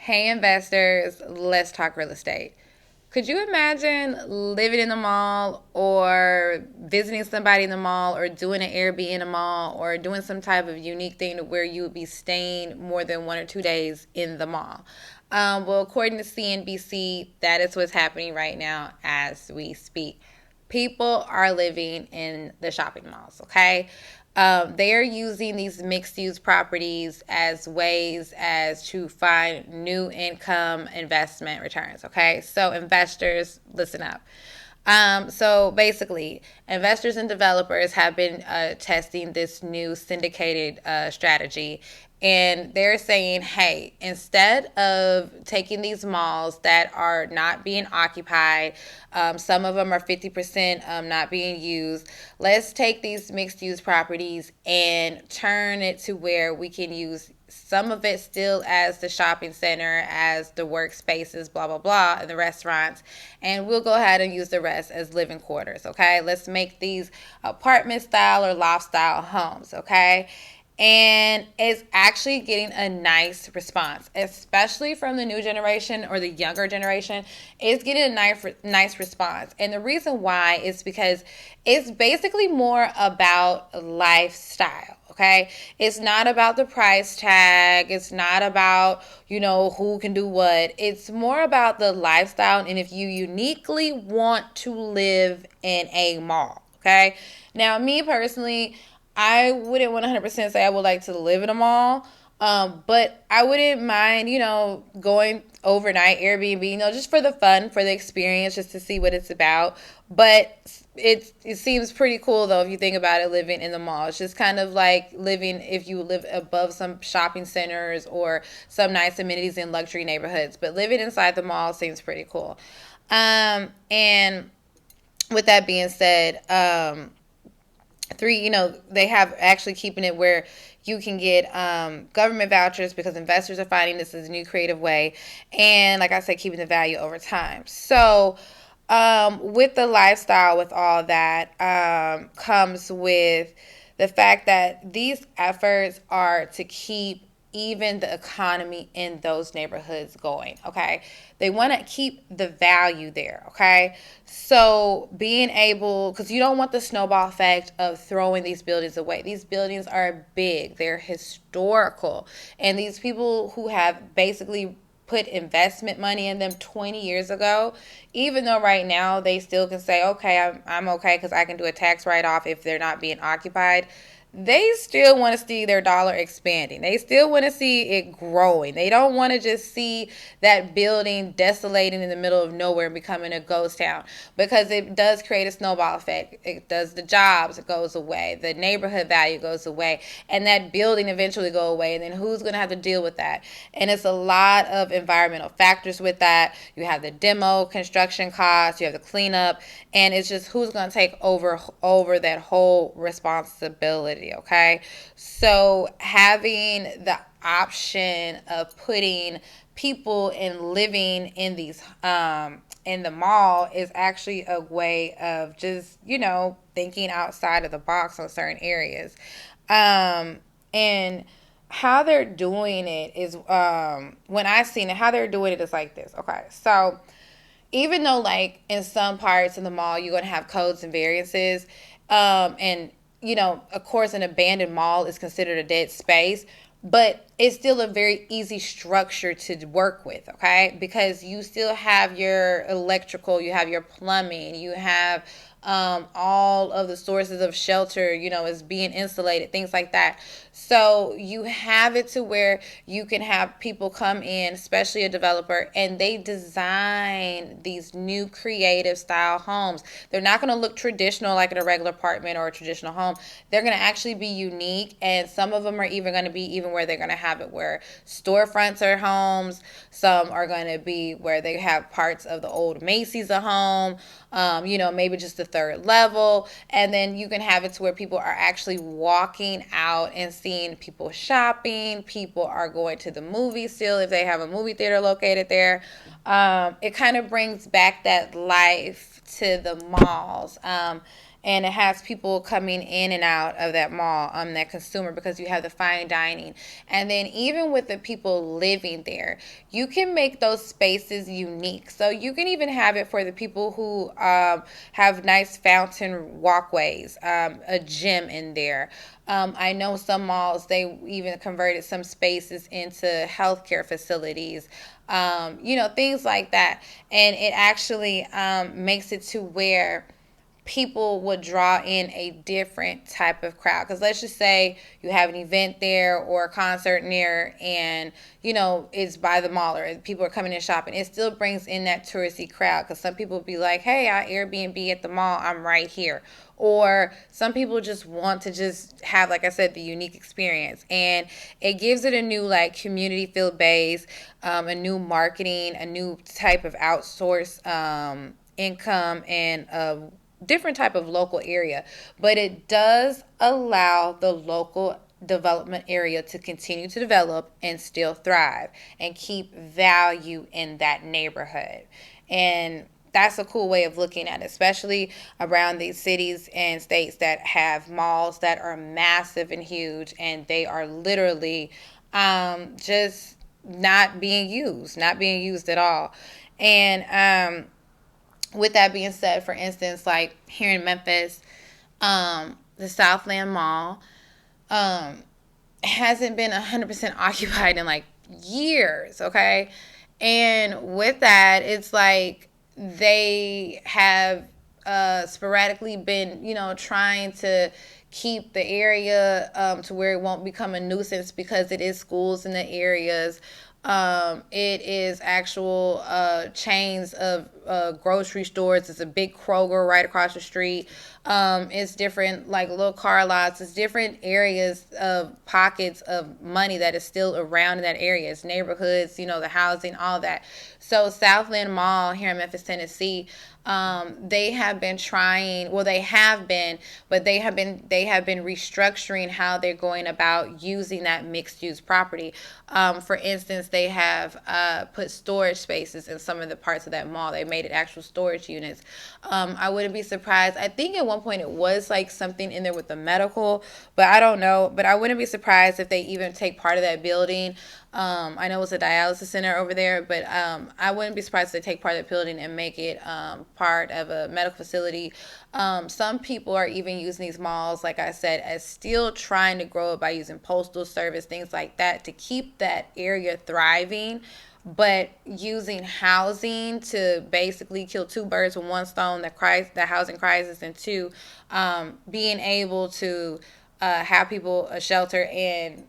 Hey investors, let's talk real estate. Could you imagine living in the mall or visiting somebody in the mall or doing an Airbnb in a mall or doing some type of unique thing to where you would be staying more than 1 or 2 days in the mall? Well, according to CNBC, that is what's happening right now as we speak. People are living in the shopping malls, okay? They are using these mixed use properties as ways as to find new income investment returns. Okay, so investors, listen up. So basically, investors and developers have been testing this new syndicated strategy. And they're saying, hey, instead of taking these malls that are not being occupied, some of them are 50% not being used, let's take these mixed use properties and turn it to where we can use some of it still as the shopping center, as the workspaces, blah, blah, blah, and the restaurants. And we'll go ahead and use the rest as living quarters, okay? Let's make these apartment style or loft style homes, okay? And it's actually getting a nice response, especially from the new generation or the younger generation. It's getting a nice response. And the reason why is because it's basically more about lifestyle. Okay, it's not about the price tag. It's not about, who can do what. It's more about the lifestyle and if you uniquely want to live in a mall. Okay, now me personally, I wouldn't 100% say I would like to live in a mall. But I wouldn't mind, going overnight Airbnb, just for the fun, for the experience, just to see what it's about. But it seems pretty cool though if you think about it, living in the mall. It's just kind of like living if you live above some shopping centers or some nice amenities in luxury neighborhoods. But living inside the mall seems pretty cool. And with that being said, they have actually keeping it where you can get government vouchers because investors are finding this is a new creative way. And like I said, keeping the value over time. So with the lifestyle, with all that, comes with the fact that these efforts are to keep even the economy in those neighborhoods going. Okay, they want to keep the value there. Okay, so being able, because you don't want the snowball effect of throwing these buildings away. These buildings are big, they're historical, and these people who have basically put investment money in them 20 years ago, even though right now they still can say, okay, I'm okay because I can do a tax write-off if they're not being occupied, they still want to see their dollar expanding. They still want to see it growing. They don't want to just see that building desolating in the middle of nowhere and becoming a ghost town, because it does create a snowball effect. It does the jobs, it goes away. The neighborhood value goes away. And that building eventually go away. And then who's going to have to deal with that? And it's a lot of environmental factors with that. You have the demo, construction costs, you have the cleanup, and it's just who's going to take over that whole responsibility. Okay, so having the option of putting people and living in these in the mall is actually a way of just thinking outside of the box on certain areas. And how they're doing it is when I seen it, how they're doing it is like this. Okay, so even though like in some parts of the mall you're going to have codes and variances, and of course, an abandoned mall is considered a dead space, but it's still a very easy structure to work with, okay? Because you still have your electrical, you have your plumbing, you have all of the sources of shelter, is being insulated, things like that. So you have it to where you can have people come in, especially a developer, and they design these new creative style homes. They're not going to look traditional like in a regular apartment or a traditional home. They're going to actually be unique, and some of them are even going to be even where they're going to have it where storefronts are homes. Some are going to be where they have parts of the old Macy's a home, maybe just the third level. And then you can have it to where people are actually walking out and seeing people shopping. People are going to the movies still if they have a movie theater located there. It kind of brings back that life to the malls. and it has people coming in and out of that mall, that consumer, because you have the fine dining. And then even with the people living there, you can make those spaces unique. So you can even have it for the people who have nice fountain walkways, a gym in there. I know some malls, they even converted some spaces into healthcare facilities, things like that. And it actually makes it to where people would draw in a different type of crowd. Because let's just say you have an event there or a concert near, and it's by the mall or people are coming in shopping. It still brings in that touristy crowd, because some people will be like, hey, I Airbnb at the mall, I'm right here. Or some people just want to just have, like I said, the unique experience, and it gives it a new like community feel base, a new marketing, a new type of outsource income, and different type of local area. But it does allow the local development area to continue to develop and still thrive and keep value in that neighborhood. And that's a cool way of looking at it, especially around these cities and states that have malls that are massive and huge, and they are literally just not being used at all. And with that being said, for instance, like here in Memphis, the Southland Mall hasn't been 100% occupied in like years, okay? And with that, it's like they have sporadically been, trying to keep the area to where it won't become a nuisance, because it is schools in the areas. It is actual chains of grocery stores. It's a big Kroger right across the street. It's different like little car lots. It's different areas of pockets of money that is still around in that area. It's neighborhoods, the housing, all that. So Southland Mall here in Memphis, Tennessee, they have been trying, well, they have been restructuring how they're going about using that mixed use property. For instance, they have put storage spaces in some of the parts of that mall. They made it actual storage units. I wouldn't be surprised. I think at one point it was like something in there with the medical, but I don't know. But I wouldn't be surprised if they even take part of that building. I know it's a dialysis center over there, but I wouldn't be surprised if they take part of the building and make it part of a medical facility. Some people are even using these malls, like I said, as still trying to grow it by using postal service, things like that, to keep that area thriving, but using housing to basically kill two birds with one stone, the housing crisis, and two, being able to have people a shelter and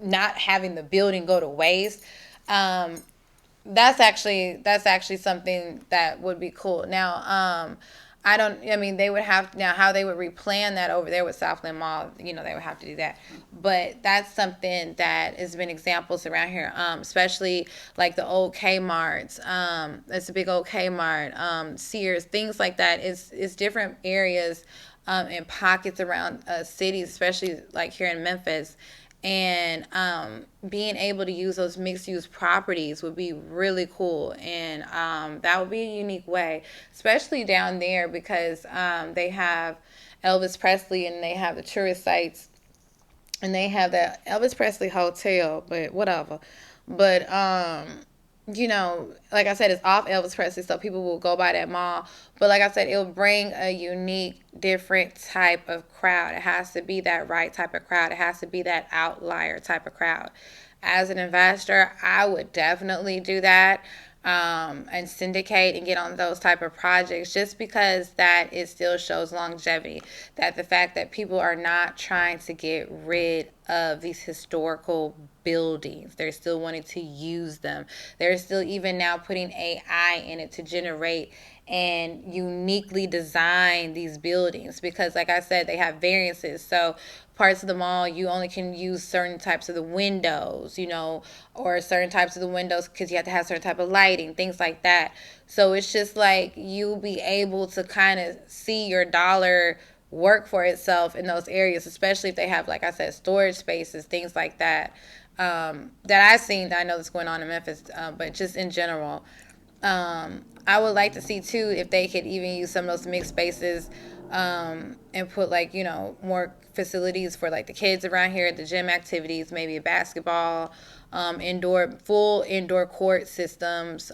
not having the building go to waste. That's actually something that would be cool. Now, they would have, now how they would replan that over there with Southland Mall, they would have to do that. But that's something that has been examples around here, especially like the old Kmart's. It's a big old Kmart, Sears, things like that. It's different areas and pockets around cities, especially like here in Memphis. And being able to use those mixed use properties would be really cool, and that would be a unique way, especially down there, because they have Elvis Presley, and they have the tourist sites, and they have that Elvis Presley hotel, but whatever. But like I said, it's off Elvis Presley, so people will go by that mall. But like I said, it'll bring a unique, different type of crowd. It has to be that right type of crowd. It has to be that outlier type of crowd. As an investor, I would definitely do that, and syndicate and get on those type of projects, just because that it still shows longevity. That the fact that people are not trying to get rid of these historical buildings, they're still wanting to use them. They're still even now putting AI in it to generate and uniquely design these buildings, because like I said, they have variances. So parts of the mall, you only can use certain types of the windows, or certain types of the windows, because you have to have certain type of lighting, things like that. So it's just like you'll be able to kind of see your dollar work for itself in those areas, especially if they have, like I said, storage spaces, things like that, that I've seen, that I know that's going on in Memphis, but just in general. I would like to see too if they could even use some of those mixed spaces and put like, you know, more facilities for like the kids around here, the gym activities, maybe a basketball, full indoor court systems,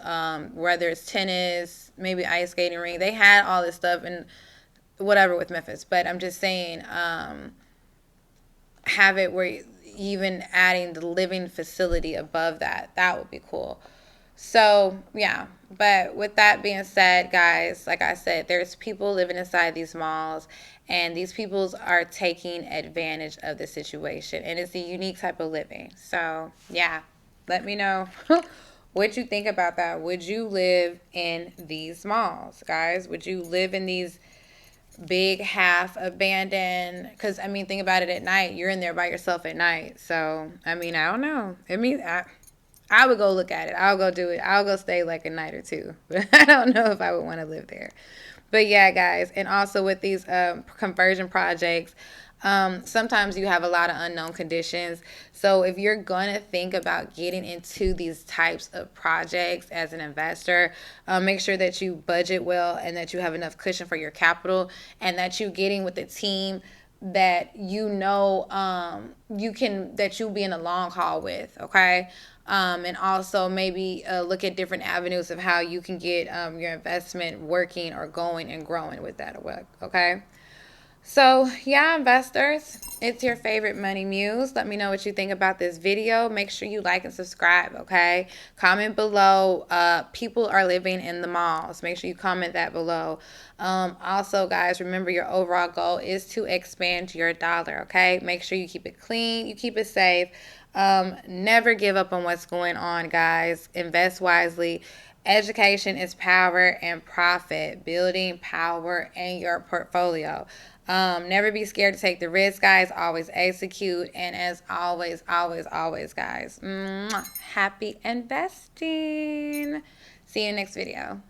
whether it's tennis, maybe ice skating ring. They had all this stuff and whatever with Memphis, but I'm just saying, have it where even adding the living facility above that, that would be cool. So, yeah. But with that being said, guys, like I said, there's people living inside these malls, and these peoples are taking advantage of the situation. And it's a unique type of living. So, yeah. Let me know what you think about that. Would you live in these malls, guys? Would you live in these big half abandoned? Because I mean, think about it, at night you're in there by yourself at night. So I mean, I don't know. I would go look at it. I'll go do it. I'll go stay like a night or two, but I don't know if I would want to live there. But yeah, guys, and also with these conversion projects, sometimes you have a lot of unknown conditions. So if you're going to think about getting into these types of projects as an investor, make sure that you budget well and that you have enough cushion for your capital, and that you're getting with a team that you know, that you'll be in a long haul with, okay? And also maybe look at different avenues of how you can get your investment working or going and growing with that, okay? So, yeah, investors, it's your favorite money muse. Let me know what you think about this video. Make sure you like and subscribe, okay? Comment below. People are living in the malls. Make sure you comment that below. Also, guys, remember your overall goal is to expand your dollar, okay? Make sure you keep it clean, you keep it safe. Never give up on what's going on, guys. Invest wisely. Education is power and profit. Building power in your portfolio. Never be scared to take the risk, guys. Always execute. And as always, guys, happy investing. See you next video.